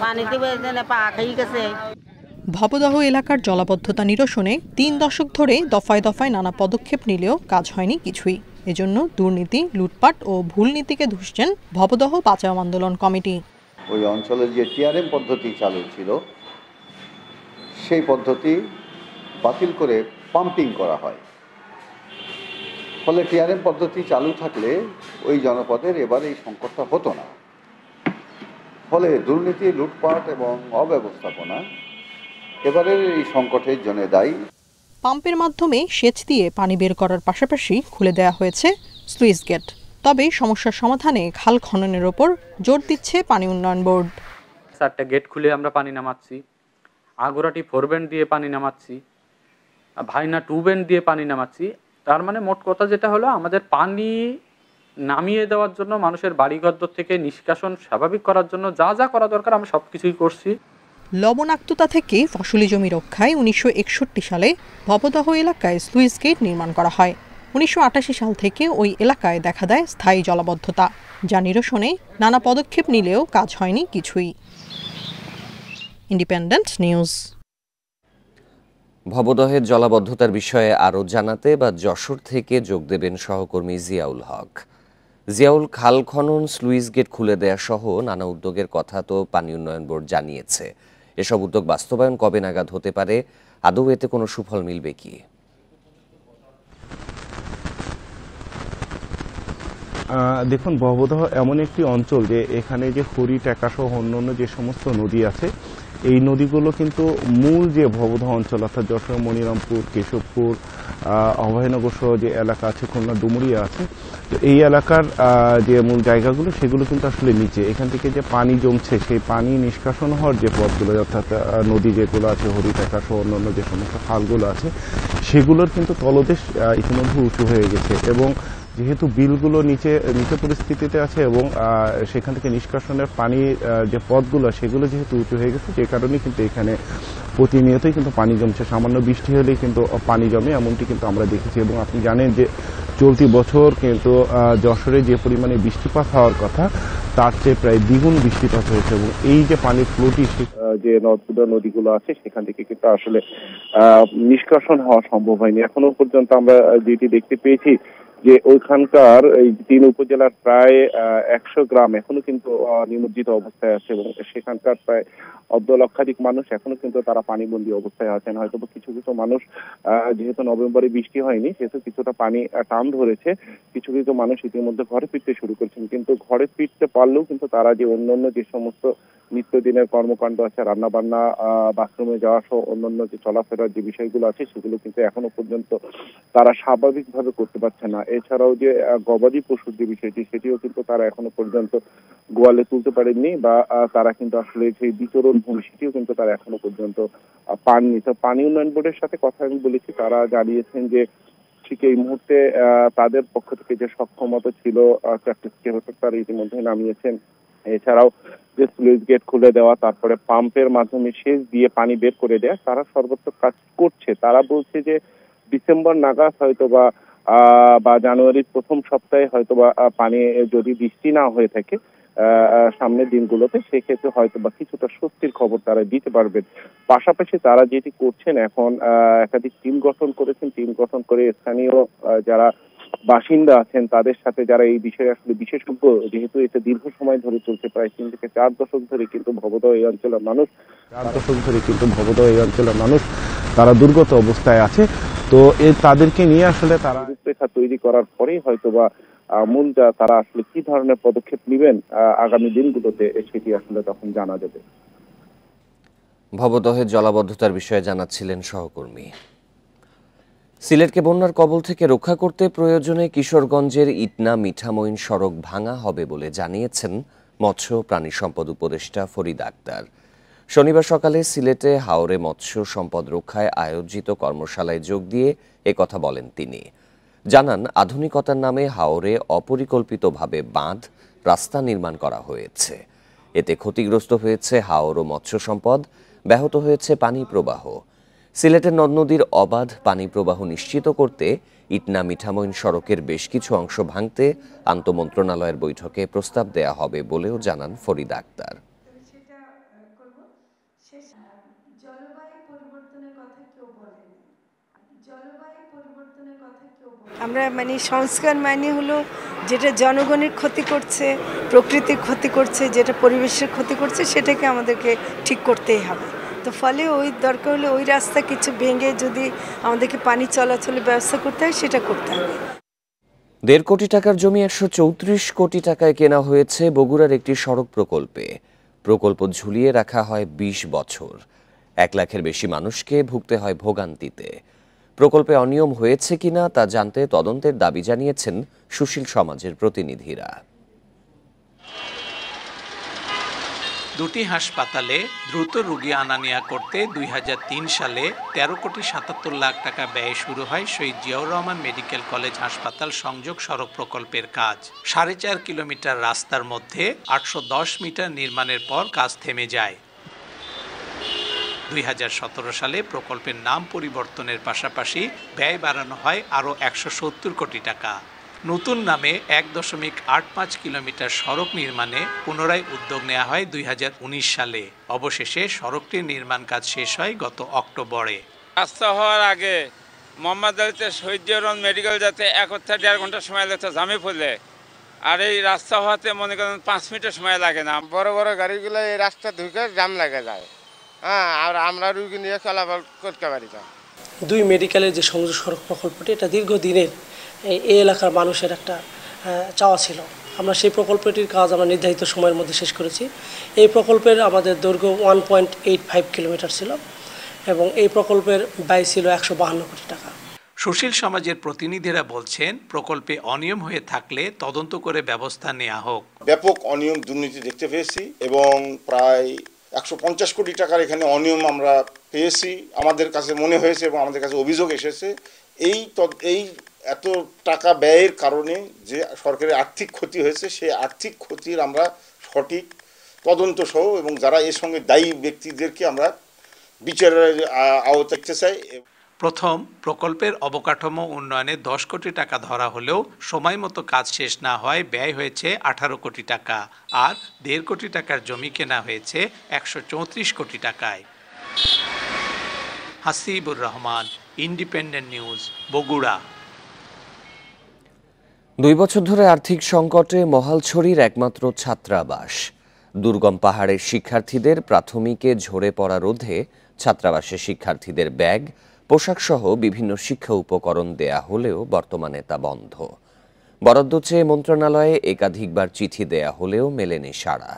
পানি দিবে পা খেয়ে গেছে। ভবদহ এলাকার জলাবদ্ধতা নিরসনে 3 দশক ধরে দফায় দফায় নানা পদক্ষেপ নিলেও কাজ হয়নি কিছুই। এজন্য দুর্নীতি, লুটপাট ও ভুল নীতিকে ধুসছেন ভবদহ বাঁচাও আন্দোলন কমিটি। ওই অঞ্চলের যে টিআরএম পদ্ধতি চালু ছিল, সেই পদ্ধতি বাতিল করে পাম্পিং করা হয়। ফলে টিআরএম পদ্ধতি চালু থাকলে ওই জনপদের এবার এই সংকটটা হতো না। ফলে দুর্নীতি, লুটপাট এবং অব্যবস্থাপনা এবারের এই সংকটের জন্য দায়ী। পাম্পের মাধ্যমে সেচ দিয়ে পানি বের করার পাশাপাশি খুলে দেওয়া হয়েছে স্লুইস গেট। তবে সমস্যার সমাধানে খাল খননের ওপর জোর দিচ্ছে পানি উন্নয়ন বোর্ড। 4টা গেট খুলে আমরা পানি নামাচ্ছি, আগোরাটি 4 ব্যান্ড দিয়ে পানি নামাচ্ছি, ভাইনা 2 ব্যান্ড দিয়ে পানি নামাচ্ছি। তার মানে মোট কথা যেটা হলো, আমাদের পানি নামিয়ে দেওয়ার জন্য, মানুষের বাড়িঘর থেকে নিষ্কাশন স্বাভাবিক করার জন্য যা যা করা দরকার আমরা সবকিছুই করছি। লবণাক্ততা থেকে ফসলি জমি রক্ষায় 1961 সালে ভবদহ এলাকায় স্লুইস গেট নির্মাণ করা হয়। 1988 সাল থেকে ওই এলাকায় দেখা দেয় স্থায়ী জলাবদ্ধতা, যা নিরসনে নানা পদক্ষেপ নিলেও কাজ হয়নি কিছুই। Independent news. ভবদহের জলাবদ্ধতার বিষয়ে আরও জানাতে বা যশোর থেকে যোগ দেবেন সহকর্মী জিয়াউল হক। জিয়াউল, খাল খনন, স্লুইস গেট খুলে দেয়া সহ নানা উদ্যোগের কথা তো পানি উন্নয়ন বোর্ড জানিয়েছে। এসব উদ্যোগ বাস্তবায়ন কবে নাগাদ হতে পারে? আদৌ এতে কোনো সুফল মিলবে কি? দেখুন, ভবদহ এমন একটি অঞ্চল যে এখানে যে হরি, টেকা সহ অন্যান্য যে সমস্ত নদী আছে, এই নদীগুলো কিন্তু মূল যে ভবদহ অঞ্চল অর্থাৎ যশোর, মনিরামপুর, কেশবপুর, অভয়নগর সহ যে এলাকা আছে, খুলনা, ডুমুরিয়া আছে, তো এই এলাকার যে মূল জায়গাগুলো সেগুলো কিন্তু আসলে নিচে। এখান থেকে যে পানি জমছে, সেই পানি নিষ্কাশন হওয়ার যে পথগুলো অর্থাৎ নদী যেগুলো আছে, হরি, টেকা সহ অন্যান্য যে সমস্ত খালগুলো আছে, সেগুলোর কিন্তু তলদেশ ইতিমধ্যে উঁচু হয়ে গেছে। এবং যেহেতু বিলগুলো নিচে পরিস্থিতিতে আছে এবং সেখান থেকে নিষ্কাশনের পানি যে পথগুলো সেগুলো যেহেতু উঁচু হয়ে গেছে, যে কারণে কিন্তু এখানে প্রতিনিয়তই কিন্তু পানি জমছে। সামান্য বৃষ্টি হলেই কিন্তু পানি জমে, এমনটি কিন্তু আমরা দেখেছি। এবং আপনি জানেন যে চলতি বছর কিন্তু যশোরে যে পরিমাণে বৃষ্টিপাত হওয়ার কথা, তার চেয়ে প্রায় দ্বিগুণ বৃষ্টিপাত হয়েছে। এবং এই যে পানির ফ্লোটি, যে নদীগুলো আছে সেখান থেকে কিন্তু আসলে নিষ্কাশন হওয়া সম্ভব হয়নি এখনো পর্যন্ত। আমরা যেটি দেখতে পেয়েছি যে ওইখানকার এই 3 উপজেলার প্রায় 100 গ্রাম এখনো কিন্তু নিমজ্জিত অবস্থায় আছে এবং সেখানকার প্রায় 1.5 লক্ষাধিক মানুষ এখনো কিন্তু তারা পানিবন্দী অবস্থায় আছেন। হয়তো কিছু কিছু মানুষ, যেহেতু নভেম্বরে বৃষ্টি হয়নি সেহেতু কিছুটা পানি টান ধরেছে, কিছু কিছু মানুষ ইতিমধ্যে ঘরে ফিরতে শুরু করেছেন। কিন্তু ঘরে ফিরতে পারলেও কিন্তু তারা যে অন্যান্য যে সমস্ত নিত্যদিনের কর্মকাণ্ড আছে, রান্না বান্না, বাথরুমে যাওয়া সহ অন্যান্য যে চলাফেরার যে বিষয়গুলো আছে সেগুলো কিন্তু এখনো পর্যন্ত তারা স্বাভাবিকভাবে করতে পারছে না। এছাড়াও যে গবাদি পশুর যে বিষয়টি, সেটিও কিন্তু তারা এখনো পর্যন্ত গোয়ালে তুলতে পারেননি বা তারা কিন্তু আসলে যে বিতরণ ভূমি সেটিও কিন্তু তারা এখনো পর্যন্ত পাননি। তো পানি উন্নয়ন বোর্ডের সাথে কথা আমি বলেছি, তারা জানিয়েছেন যে ঠিক এই মুহূর্তে তাদের পক্ষ থেকে যে সক্ষমতা ছিল 4টি স্কেভাটর তারা ইতিমধ্যে নামিয়েছেন। এছাড়াও যে স্লুইস গেট খুলে দেওয়া, তারপরে পাম্পের মাধ্যমে সেচ দিয়ে পানি বের করে দেওয়া, তারা সর্বোচ্চ কাজ করছে। তারা বলছে যে ডিসেম্বর নাগাদ হয়তো বা জানুয়ারির প্রথম সপ্তাহে হয়তো বা পানি যদি বৃষ্টি না হয়ে থাকে সামনের দিনগুলোতে, সেক্ষেত্রে হয়তো বা কিছুটা স্বস্তির খবর তারা দিতে পারবেন। পাশাপাশি তারা যেটি করছেন, এখন একাধিক টিম গঠন করেছেন। টিম গঠন করে স্থানীয় যারা বাসিন্দা আছেন তাদের সাথে, যারা এই বিষয়ে আসলে বিশেষজ্ঞ, যেহেতু এটা দীর্ঘ সময় ধরে চলছে, প্রায় 3 থেকে 4 দশক ধরে কিন্তু ভবদহ এই অঞ্চলের মানুষ তারা দুর্গত অবস্থায় আছে। তো তাদেরকে নিয়ে আসলে তারা রূপরেখা তৈরি করার পরেই হয়তোবা মুলজা তারা আসলে কি ধরনের পদক্ষেপ নেবেন আগামী দিনগুলোতে সেটি আসলে তখন জানা যাবে। ভবদহের জলাবদ্ধতার বিষয়ে জানাচ্ছিলেন সহকর্মী। সিলেটকে বন্যার কবল থেকে রক্ষা করতে প্রয়োজনে কিশোরগঞ্জের ইটনা মিঠামইন সড়ক ভাঙা হবে বলে জানিয়েছেন মৎস্য প্রাণী সম্পদ উপদেষ্টা ফরিদ আক্তার। শনিবার সকালে সিলেটে হাওরে মৎস্য সম্পদ রক্ষায় আয়োজিত কর্মশালায় যোগ দিয়ে একথা বলেন তিনি। জানান, আধুনিকতার নামে হাওরে অপরিকল্পিতভাবে বাঁধ, রাস্তা নির্মাণ করা হয়েছে। এতে ক্ষতিগ্রস্ত হয়েছে হাওর ও মৎস্য সম্পদ, ব্যাহত হয়েছে পানি প্রবাহ। সিলেটের নদ নদীর অবাধ পানি প্রবাহ নিশ্চিত করতে ইটনা মিঠামইন সড়কের বেশ কিছু অংশ ভাঙতে আন্তঃমন্ত্রণালয়ের বৈঠকে প্রস্তাব দেয়া হবে বলেও জানান ফরিদ আক্তার। আমরা সংস্কার হলো যেটা জনগণের ক্ষতি করছে, প্রকৃতির ক্ষতি করছে, যেটা পরিবেশের ক্ষতি করছে, সেটাকে আমাদেরকে ঠিক করতেই হবে। তো ফলে ওই দরকার হলে ওই রাস্তা কিছু ভেঙে যদি আমাদেরকে পানি চলাচলের ব্যবস্থা করতে হয়, সেটা করতে হবে। 1.5 কোটি টাকার জমি 134 কোটি টাকায় কেনা হয়েছে বগুড়ার একটি সড়ক প্রকল্পে। প্রকল্প ঝুলিয়ে রাখা হয় 20 বছর। 1 লাখের বেশি মানুষকে ভুগতে হয় ভোগান্তিতে। প্রকল্পে অনিয়ম হয়েছে কিনা তা জানতে তদন্তের দাবি জানিয়েছেন সুশীল সমাজের প্রতিনিধিরা। দুটি হাসপাতালে দ্রুত রোগী আনা নেওয়া করতে 2003 সালে 13 কোটি 77 লাখ টাকা ব্যয়ে শুরু হয় শহীদ জিয়াউর রহমান মেডিকেল কলেজ হাসপাতাল সংযোগ সড়ক প্রকল্পের কাজ। 4.5 কিলোমিটার রাস্তার মধ্যে 810 মিটার নির্মাণের পর কাজ থেমে যায়। 2017 সালে প্রকল্পের নাম পরিবর্তনের পাশাপাশি ব্যয় বাড়ানো হয় আরও 170 কোটি টাকা। নতুন নামে 1.85 কিলোমিটার সড়ক নির্মাণে পুনরায় উদ্যোগ নেওয়া হয় 2019 সালে। অবশেষে সড়কটির নির্মাণ কাজ শেষ হয় গত অক্টোবরে। রাস্তা হওয়ার আগে মোহাম্মদ আলীতে শহীদ জিয়াউর রহমান মেডিকেল যাতে 1.5 ঘন্টা সময় লাগতো জামে ফেলে, আর এই রাস্তা হওয়াতে মনে করেন 5 মিনিটের সময় লাগে না। বড় বড় গাড়িগুলো এই রাস্তা ঢুকে জাম লাগে যায়, আর আমরা রুগী নিয়ে চলাচল করতে পারি না। 2 মেডিকেলের যে সংযোগ সড়ক প্রকল্পটি, এটা দীর্ঘদিনের এই এলাকার মানুষের একটা চাওয়া ছিল। আমরা সেই প্রকল্পটির কাজ আমরা নির্ধারিত সময়ের মধ্যে শেষ করেছি। এই প্রকল্পের আমাদের দৈর্ঘ্য 1.85 কিলোমিটার ছিল এবং এই প্রকল্পের ব্যয় ছিল 152 কোটি টাকা। সুশীল সমাজের প্রতিনিধিরা বলছেন, প্রকল্পে অনিয়ম হয়ে থাকলে তদন্ত করে ব্যবস্থা নেওয়া হোক। ব্যাপক অনিয়ম দুর্নীতি দেখতে পেয়েছি এবং প্রায় 150 কোটি টাকার এখানে অনিয়ম আমরা পেয়েছি, আমাদের কাছে মনে হয়েছে এবং আমাদের কাছে অভিযোগ এসেছে। এই এত টাকা ব্যয়ের কারণে যে সরকারের আর্থিক ক্ষতি হয়েছে, সেই আর্থিক ক্ষতির আমরা সঠিক তদন্ত সহ এবং যারা এর সঙ্গে দায়ী ব্যক্তিদেরকে আমরা বিচারের আওতায় রাখতে চাই। প্রথম প্রকল্পের অবকাঠামো উন্নয়নে 10 কোটি টাকা ধরা হলেও সময় মতো কাজ শেষ না হয় ব্যয় হয়েছে 18 কোটি টাকা, আর 1.5 কোটি টাকার জমি কেনা হয়েছে 134 কোটি টাকায়। Hasibur Rahman, independent news, Bogura. 2 বছর ধরে আর্থিক সংকটে মহালছড়ির একমাত্র ছাত্রাবাস। দুর্গম পাহাড়ের শিক্ষার্থীদের প্রাথমিকে ঝরে পড়া রোধে ছাত্রাবাসে শিক্ষার্থীদের ব্যাগ, পোশাক সহ বিভিন্ন শিক্ষা উপকরণ দেয়া হলেও বর্তমানে তা বন্ধ। বরাদ্দ চেয়ে মন্ত্রণালয়ে একাধিকবার চিঠি দেয়া হলেও মেলেনি সাড়া।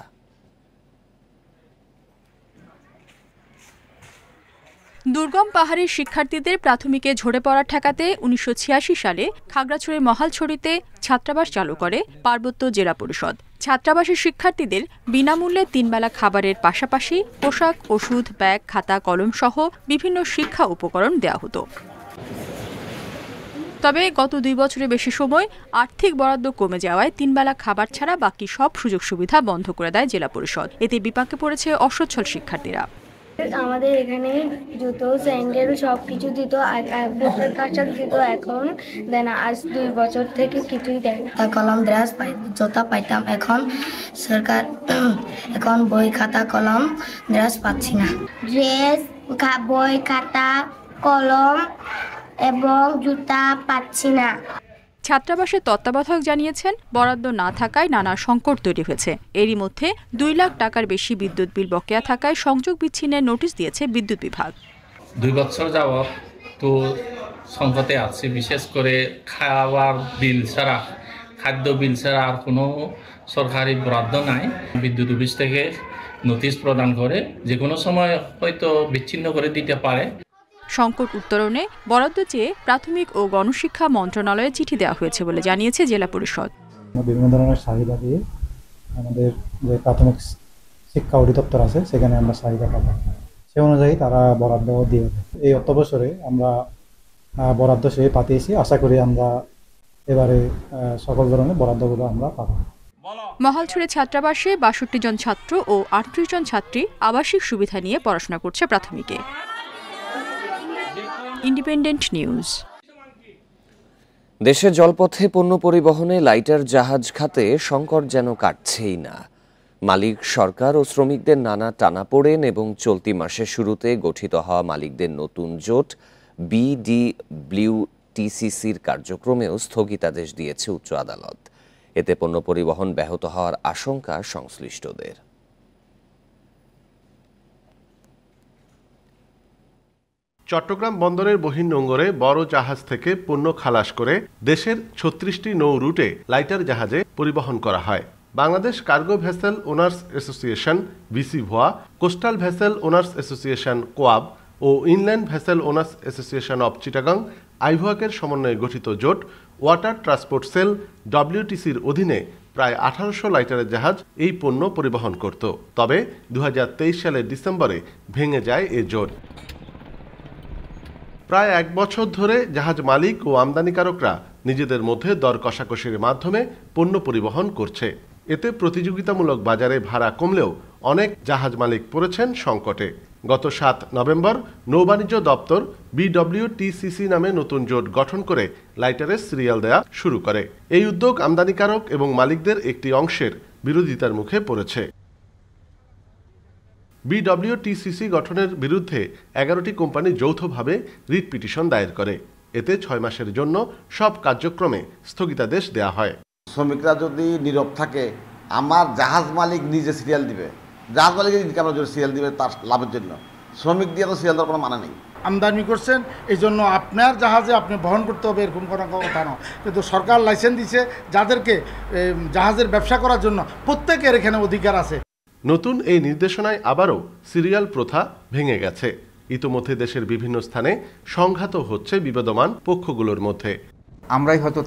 দুর্গম পাহাড়ের শিক্ষার্থীদের প্রাথমিকে ঝরে পড়া ঠেকাতে 1986 সালে খাগড়াছড়ির মহালছড়িতে ছাত্রাবাস চালু করে পার্বত্য জেলা পরিষদ। ছাত্রাবাসের শিক্ষার্থীদের বিনামূল্যে 3 বেলা খাবারের পাশাপাশি পোশাক, ওষুধ, ব্যাগ, খাতা, কলম সহ বিভিন্ন শিক্ষা উপকরণ দেওয়া হতো। তবে গত 2 বছরের বেশি সময় আর্থিক বরাদ্দ কমে যাওয়ায় 3 বেলা খাবার ছাড়া বাকি সব সুযোগ সুবিধা বন্ধ করে দেয় জেলা পরিষদ। এতে বিপাকে পড়েছে অসচ্ছল শিক্ষার্থীরা। আমাদের এখানে জুতো, স্যান্ডেল সব কিছু দিত, ভোটার কার্ড দিত, এখন দেন আজ 2 বছর থেকে কিছুই দেয় না। কলম, ড্রেস, জুতা পাইতাম, এখন সরকার এখন বই, খাতা, কলম, ড্রেস পাচ্ছি না। ড্রেস, বই, খাতা, কলম এবং জুতা পাচ্ছি না। ছাত্রাবাসের তত্ত্বাবধায়ক জানিয়েছেন, বরাদ্দ না থাকায় নানা সংকট তৈরি হয়েছে। এরই মধ্যে 2 লাখ টাকার বেশি বিদ্যুৎ বিল বকেয়া থাকায় সংযোগ বিচ্ছিন্নের নোটিশ দিয়েছে বিদ্যুৎ বিভাগ। 2 বছর যাবত তো সংকটে আছে, বিশেষ করে খাবার বিল ছাড়া খাদ্য বিল ছাড়া আর কোনো সরকারি বরাদ্দ নাই। বিদ্যুৎ অফিস থেকে নোটিশ প্রদান করে যে কোনো সময় হয়তো বিচ্ছিন্ন করে দিতে পারে। সংকট উত্তরণে বরাদ্দ চেয়ে প্রাথমিক ও গণশিক্ষা মন্ত্রণালয়ে চিঠি দেওয়া হয়েছে বলে জানিয়েছে জেলা পরিষদ। বিভিন্ন ধরনের চাহিদা দিয়ে আমাদের যে প্রাথমিক শিক্ষা অধিদপ্তর আছে সেখানে আমরা চাহিদা পাবো, সে অনুযায়ী তারা বরাদ্দ দিয়ে দেয়। এই অর্থবছরে আমরা বরাদ্দ সে পাঠিয়েছি, আশা করি আমরা এবারে সকল ধরনের বরাদ্দগুলো আমরা পাবো। মহালছড়ি ছাত্রাবাসে ৬২ জন ছাত্র ও ৩৮ জন ছাত্রী আবাসিক সুবিধা নিয়ে পড়াশোনা করছে প্রাথমিকে। Independent news. দেশে জলপথে পণ্য পরিবহনে লাইটার জাহাজ খাতে সংকট যেন কাটছেই না। মালিক সরকার ও শ্রমিকদের নানা টানাপোড়েন এবং চলতি মাসের শুরুতে গঠিত হওয়া মালিকদের নতুন জোট বিডিব্লিউটিসিসির কার্যক্রমেও স্থগিতাদেশ দিয়েছে উচ্চ আদালত। এতে পণ্য পরিবহন ব্যাহত হওয়ার আশঙ্কা সংশ্লিষ্টদের। চট্টগ্রাম বন্দরের বহির্নোঙরে বড় জাহাজ থেকে পণ্য খালাস করে দেশের ৩৬টি নৌ রুটে লাইটার জাহাজে পরিবহন করা হয়। Bangladesh cargo vessel owners association BCVOA, coastal vessel owners association কোয়াব ও inland vessel owners association of Chittagong আইভোয়াকের সমন্বয়ে গঠিত জোট ওয়াটার ট্রান্সপোর্ট সেল ডব্লিউটিসির অধীনে প্রায় ১৮০০ লাইটারের জাহাজ এই পণ্য পরিবহন করত। তবে ২০২৩ সালের ডিসেম্বরে ভেঙে যায় এ জোট। প্রায় ১ বছর ধরে জাহাজ মালিক ও আমদানিকারকরা নিজেদের মধ্যে দর কষাকষির মাধ্যমে পণ্য পরিবহন করছে। এতে প্রতিযোগিতামূলক বাজারে ভাড়া কমলেও অনেক জাহাজ মালিক পড়েছেন সংকটে। গত ৭ নভেম্বর নৌবাণিজ্য দপ্তর বিডব্লিউটিসিসি নামে নতুন জোট গঠন করে লাইটারের সিরিয়াল দেয়া শুরু করে। এই উদ্যোগ আমদানিকারক এবং মালিকদের একটি অংশের বিরোধিতার মুখে পড়েছে। বিডব্লিউটিসিসি গঠনের বিরুদ্ধে ১১টি কোম্পানি যৌথভাবে রিট পিটিশন দায়ের করে। এতে ৬ মাসের জন্য সব কার্যক্রমে স্থগিতাদেশ দেয়া হয়। শ্রমিকরা যদি নীরব থাকে, আমার জাহাজ মালিক নিজে সিরিয়াল দিবে, জাহাজ মালিকের ইনকামের জন্য সিরিয়াল দিবে তার লাভের জন্য, শ্রমিক দিয়ে তো সিরিয়াল দেওয়ার কোনো মানে নেই। আমদানি করছেন এই জন্য আপনার জাহাজে আপনি বহন করতে হবে এরকম কোনো কথা নয়, কিন্তু সরকার লাইসেন্স দিছে যাদেরকে জাহাজের ব্যবসা করার জন্য, প্রত্যেকের এখানে অধিকার আছে। নতুন এই নির্দেশনায় আবারও সিরিয়াল প্রথা ভেঙে গেছে। ইতোমধ্যে দেশের বিভিন্ন স্থানে সংঘাত হচ্ছে বিবাদমান পক্ষগুলোর মধ্যে। আমরাই হয়তো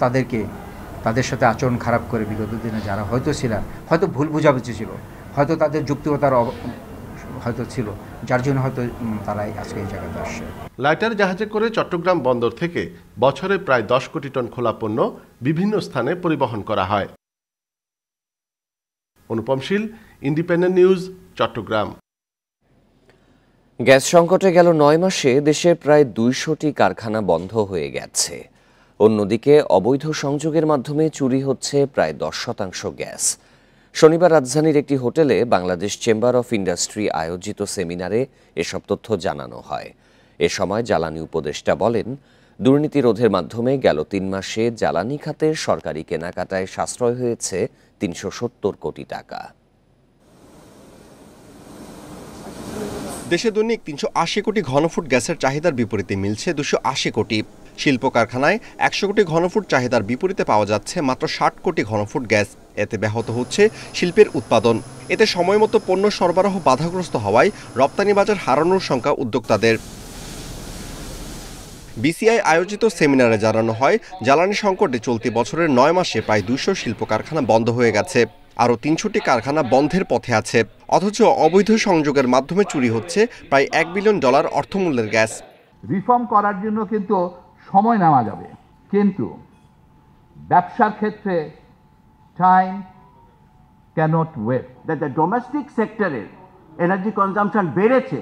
তাদের সাথে আচরণ খারাপ করে বিগত দিনে যারা হয়তো ছিলেন, হয়তো ভুল বুঝাবুঝি ছিল, হয়তো তাদের যুক্তিকতার হয়তো ছিল, যার জন্য হয়তো তারাই আজকে এই জায়গাতে আসছে। লাইটার জাহাজে করে চট্টগ্রাম বন্দর থেকে বছরে প্রায় ১০ কোটি টন খোলা পণ্য বিভিন্ন স্থানে পরিবহন করা হয়। অনুপম শীল, ইন্ডিপেন্ডেন্ট নিউজ, চট্টগ্রাম। গ্যাস সংকটে গেল ৯ মাসে দেশের প্রায় ২০০টি কারখানা বন্ধ হয়ে গেছে। অন্যদিকে অবৈধ সংযোগের মাধ্যমে চুরি হচ্ছে প্রায় ১০% গ্যাস। শনিবার রাজধানীর একটি হোটেলে বাংলাদেশ চেম্বার অফ ইন্ডাস্ট্রি আয়োজিত সেমিনারে এসব তথ্য জানানো হয়। এ সময় জ্বালানি উপদেষ্টা বলেন, দুর্নীতি রোধের মাধ্যমে গেল ৩ মাসে জ্বালানি খাতের সরকারি কেনাকাটায় সাশ্রয় হয়েছে ৩৭০ কোটি টাকা। দেশে দৈনিক ৩৮০ কোটি ঘনফুট গ্যাসের চাহিদার বিপরীতে মিলছে ২৮০ কোটি। শিল্প কারখানায় ১০০ কোটি ঘনফুট চাহিদার বিপরীতে পাওয়া যাচ্ছে মাত্র ৬০ কোটি ঘনফুট গ্যাস। এতে ব্যাহত হচ্ছে শিল্পের উৎপাদন। এতে সময়মতো পণ্য সরবরাহ বাধাগ্রস্ত হওয়ায় রপ্তানি বাজার হারানোর শঙ্কা উদ্যোক্তাদের। বিসিআই আয়োজিত সেমিনারে জানানো হয়, জ্বালানি সংকটে চলতি বছরের ৯ মাসে প্রায় ২০০ শিল্প কারখানা বন্ধ হয়ে গেছে। আরও ৩০০টি কারখানা বন্ধের পথে আছে। অথচ অবৈধ সংযোগের মাধ্যমে চুরি হচ্ছে প্রায় $1 বিলিয়ন অর্থমূল্যের গ্যাস। রিফর্ম করার জন্য কিন্তু সময় নেওয়া যাবে, কিন্তু ব্যবসার ক্ষেত্রে time cannot wait. That the domestic সেক্টরের এনার্জি কনজাম্পশন বেড়েছে,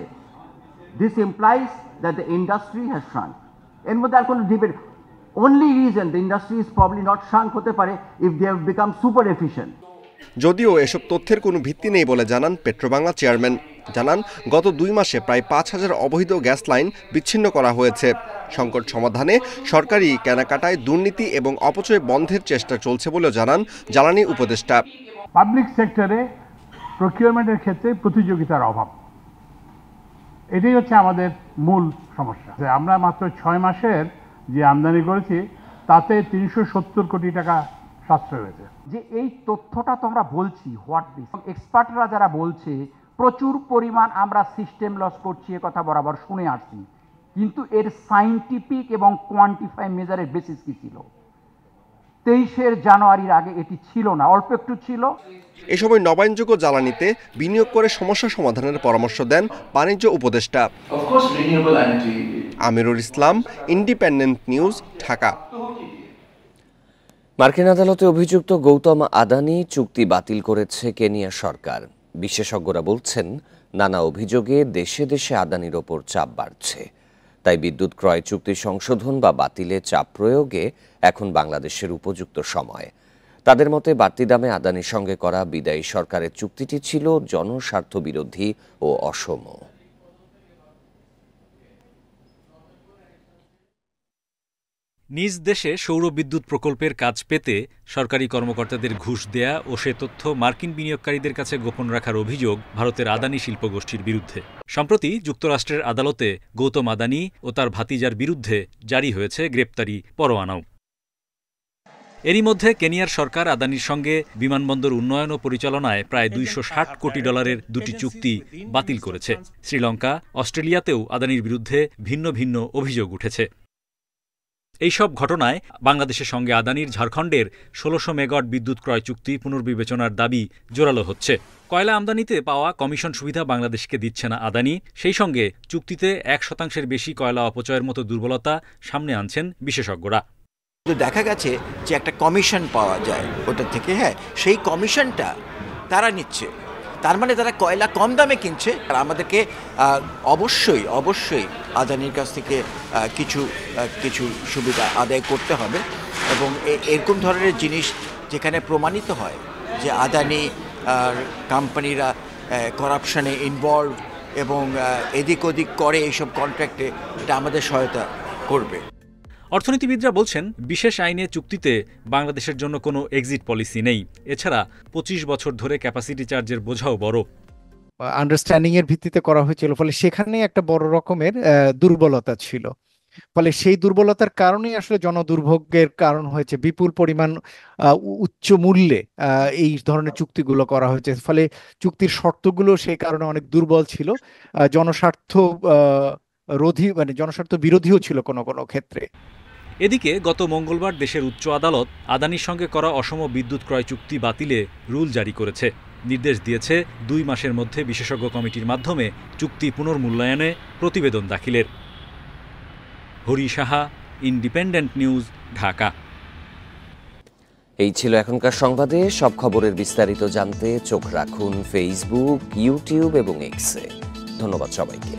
this implies that the industry has shrunk. এর মধ্যে আর কোনো debate, only reason the industry is probably not shrunk হতে পারে if they have become super efficient. যদিও এসব তথ্যের কোনো ভিত্তি নেই বলে জানান পেট্রোবাংলা চেয়ারম্যান। জানান, গত ২ মাসে প্রায় ৫,০০০ অবৈধ গ্যাস লাইন বিচ্ছিন্ন করা হয়েছে। সংকট সমাধানে সরকারি কেনাকাটায় দুর্নীতি এবং অপচয় বন্ধের চেষ্টা চলছে বলেও জানান জ্বালানি উপদেষ্টা। পাবলিক সেক্টরে প্রকিউরমেন্টের ক্ষেত্রে প্রতিযোগিতার অভাব, এটাই হচ্ছে আমাদের মূল সমস্যা। আমরা মাত্র ৬ মাসের যে আমদানি করেছি তাতে ৩৭০ কোটি টাকা সাশ্রয় হয়েছে। যে এই তথ্যটা তো আমরা বলছি, হোয়াট দিস এক্সপার্টরা যারা বলছে প্রচুর পরিমাণ আমরা সিস্টেম লস করছি, এ কথা বরাবর শুনে আসছি, কিন্তু এর সাইন্টিফিক এবং কোয়ান্টিফাই মেজারের বেসিস কি ছিল? 23 জানুয়ারির আগে এটি ছিল না, অল্প একটু ছিল। এ সময় নবায়নযোগ্য জ্বালানিতে বিনিয়োগ করে সমস্যা সমাধানের পরামর্শ দেন বাণিজ্য উপদেষ্টা আমিরুল ইসলাম, ইন্ডিপেন্ডেন্ট নিউজ, ঢাকা। মার্কিন আদালতে অভিযুক্ত গৌতম আদানি চুক্তি বাতিল করেছে কেনিয়া সরকার। বিশেষজ্ঞরা বলছেন, নানা অভিযোগে দেশে দেশে আদানির ওপর চাপ বাড়ছে। তাই বিদ্যুৎ ক্রয় চুক্তি সংশোধন বা বাতিলে চাপ প্রয়োগে এখন বাংলাদেশের উপযুক্ত সময়। তাদের মতে বাড়তি দামে আদানির সঙ্গে করা বিদায়ী সরকারের চুক্তিটি ছিল জনস্বার্থ বিরোধী ও অসম। নিজ দেশে সৌর বিদ্যুৎ প্রকল্পের কাজ পেতে সরকারি কর্মকর্তাদের ঘুষ দেয়া ও সে তথ্য মার্কিন বিনিয়োগকারীদের কাছে গোপন রাখার অভিযোগ ভারতের আদানি শিল্পগোষ্ঠীর বিরুদ্ধে। সম্প্রতি যুক্তরাষ্ট্রের আদালতে গৌতম আদানি ও তার ভাতিজার বিরুদ্ধে জারি হয়েছে গ্রেপ্তারি পরোয়ানাও। এরই মধ্যে কেনিয়ার সরকার আদানির সঙ্গে বিমানবন্দর উন্নয়ন ও পরিচালনায় প্রায় $260 কোটি দুটি চুক্তি বাতিল করেছে। শ্রীলঙ্কা, অস্ট্রেলিয়াতেও আদানির বিরুদ্ধে ভিন্ন ভিন্ন অভিযোগ উঠেছে। এইসব ঘটনায় বাংলাদেশের সঙ্গে আদানির ঝাড়খণ্ডের 1600 মেগাওয়াট বিদ্যুৎ ক্রয় চুক্তি পুনর্বিবেচনার দাবি জোরালো হচ্ছে। কয়লা আমদানিতে পাওয়া কমিশন সুবিধা বাংলাদেশকে দিচ্ছে না আদানি, সেই সঙ্গে চুক্তিতে 1% বেশি কয়লা অপচয়ের মতো দুর্বলতা সামনে আনছেন বিশেষজ্ঞরা। দেখা গেছে যে একটা কমিশন পাওয়া যায় ওটা থেকে, হ্যাঁ সেই কমিশনটা তারা নিচ্ছে, তার মানে তারা কয়লা কম দামে কিনছে। আর আমাদেরকে অবশ্যই আদানির কাছ থেকে কিছু সুবিধা আদায় করতে হবে। এবং এরকম ধরনের জিনিস যেখানে প্রমাণিত হয় যে আদানি কোম্পানিরা করাপশনে ইনভলভ এবং এদিক ওদিক করে এইসব কন্ট্রাক্টে, এটা আমাদের সহায়তা করবে। অর্থনীতিবিদরা বলছেন, বিশেষ আইনে চুক্তিতে বাংলাদেশের জন্য কোনো এক্সিট পলিসি নেই। এছাড়া 25 বছর ধরে ক্যাপাসিটি চার্জের বোঝাও বড়। আন্ডারস্ট্যান্ডিং এর ভিত্তিতে করা হয়েছিল, ফলে সেখানে একটা বড় রকমের দুর্বলতা ছিল। ফলে সেই দুর্বলতার কারণেই আসলে জনদুর্ভোগের কারণ হয়েছে। বিপুল পরিমাণ উচ্চ মূল্যে এই ধরনের চুক্তিগুলো করা হয়েছে। ফলে চুক্তির শর্তগুলো সেই কারণে অনেক দুর্বল ছিল, জনস্বার্থ বিরোধীও ছিল কোনো কোনো ক্ষেত্রে। এদিকে গত মঙ্গলবার দেশের উচ্চ আদালত আদানির সঙ্গে করা অসম বিদ্যুৎ ক্রয় চুক্তি বাতিলে রুল জারি করেছে। নির্দেশ দিয়েছে 2 মাসের মধ্যে বিশেষজ্ঞ কমিটির মাধ্যমে চুক্তি পুনর্মূল্যায়নে প্রতিবেদন দাখিলের। Hari Saha, independent news, Dhaka. এই ছিল এখনকার সংবাদে। সব খবরের বিস্তারিত জানতে চোখ রাখুন ফেসবুক, ইউটিউব এবং এক্সে। ধন্যবাদ সবাইকে।